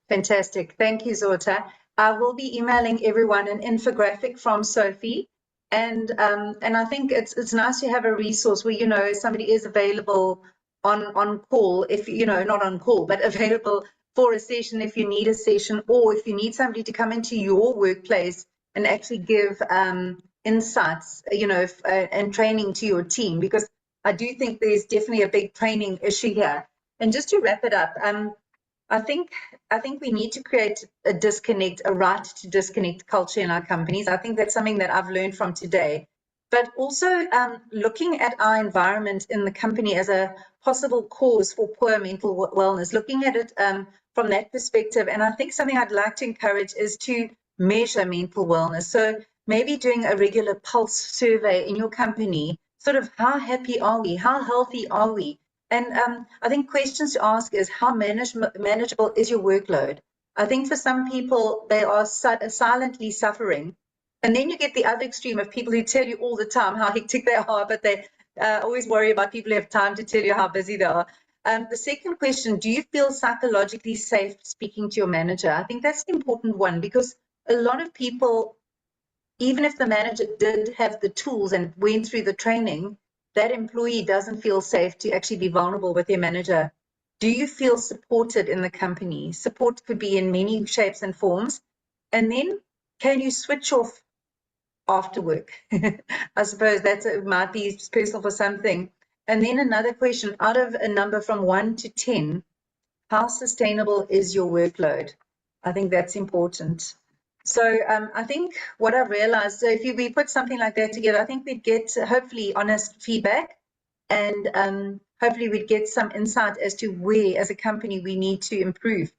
Speaker 1: Fantastic. Thank you, Zota. I will be emailing everyone an infographic from Sophie. And I think it's nice to have a resource where, somebody is available on call, if, not on call, but available for a session if you need a session, or if you need somebody to come into your workplace and actually give insights, and training to your team, because I do think there's definitely a big training issue here. And just to wrap it up, I think we need to create a right to disconnect culture in our companies. I think that's something that I've learned from today. But also looking at our environment in the company as a possible cause for poor mental wellness, looking at it from that perspective. And I think something I'd like to encourage is to measure mental wellness. So maybe doing a regular pulse survey in your company, sort of how happy are we? How healthy are we? And I think questions to ask is how manageable is your workload? I think for some people, they are silently suffering. And then you get the other extreme of people who tell you all the time how hectic they are, but they always worry about people who have time to tell you how busy they are. The second question, do you feel psychologically safe speaking to your manager? I think that's the important one, because a lot of people, even if the manager did have the tools and went through the training, that employee doesn't feel safe to actually be vulnerable with their manager. Do you feel supported in the company? Support could be in many shapes and forms. And then can you switch off after work? I suppose that might be personal for something. And then another question, out of a number from 1 to 10, how sustainable is your workload? I think that's important. So I think what I've realized, so if we put something like that together, I think we'd get hopefully honest feedback, and hopefully we'd get some insight as to where as a company we need to improve.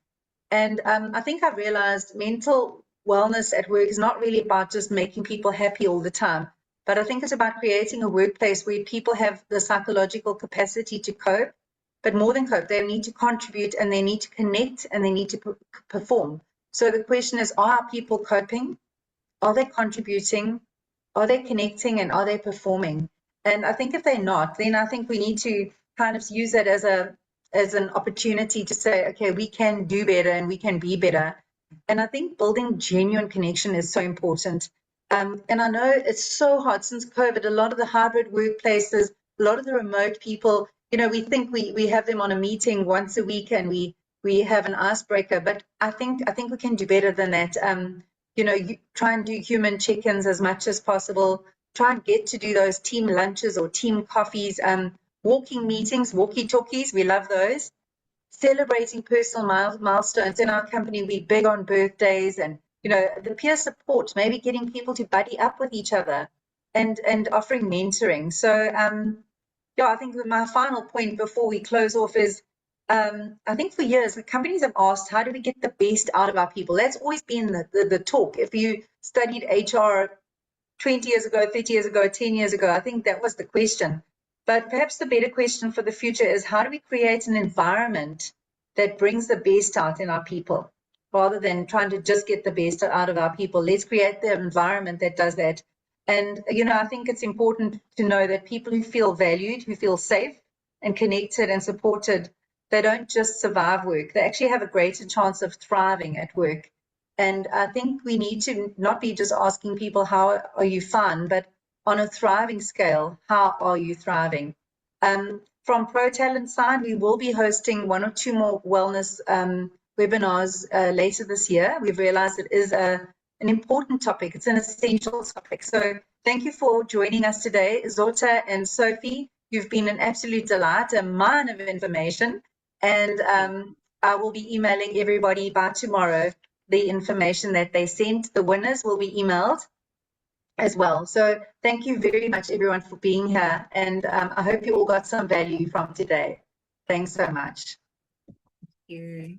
Speaker 1: And I think I've realized mental wellness at work is not really about just making people happy all the time, but I think it's about creating a workplace where people have the psychological capacity to cope, but more than cope, they need to contribute, and they need to connect, and they need to perform. So the question is, are people coping? Are they contributing? Are they connecting? And are they performing? And I think if they're not, then I think we need to kind of use that as an opportunity to say, okay, we can do better and we can be better. And I think building genuine connection is so important. And I know it's so hard since COVID, a lot of the hybrid workplaces, a lot of the remote people, you know, we think we have them on a meeting once a week and we have an icebreaker, but I think we can do better than that. You know, try and do human check-ins as much as possible. Try and get to do those team lunches or team coffees, walking meetings, walkie-talkies, we love those. Celebrating personal milestones. In our company, we're big on birthdays and, you know, the peer support, maybe getting people to buddy up with each other and offering mentoring. So, yeah, I think my final point before we close off is, I think for years, the companies have asked, how do we get the best out of our people? That's always been the talk. If you studied HR 20 years ago, 30 years ago, 10 years ago, I think that was the question. But perhaps the better question for the future is, how do we create an environment that brings the best out in our people, rather than trying to just get the best out of our people? Let's create the environment that does that. And, you know, I think it's important to know that people who feel valued, who feel safe and connected and supported, they don't just survive work. They actually have a greater chance of thriving at work. And I think we need to not be just asking people, how are you fine, but on a thriving scale, how are you thriving? From Pro Talent side, we will be hosting 1 or 2 more wellness webinars later this year. We've realized it is an important topic. It's an essential topic. So thank you for joining us today, Zota and Sophie. You've been an absolute delight, a mine of information. And I will be emailing everybody by tomorrow the information that they sent. The winners will be emailed as well. So thank you very much, everyone, for being here. And I hope you all got some value from today. Thanks so much.
Speaker 2: Thank you.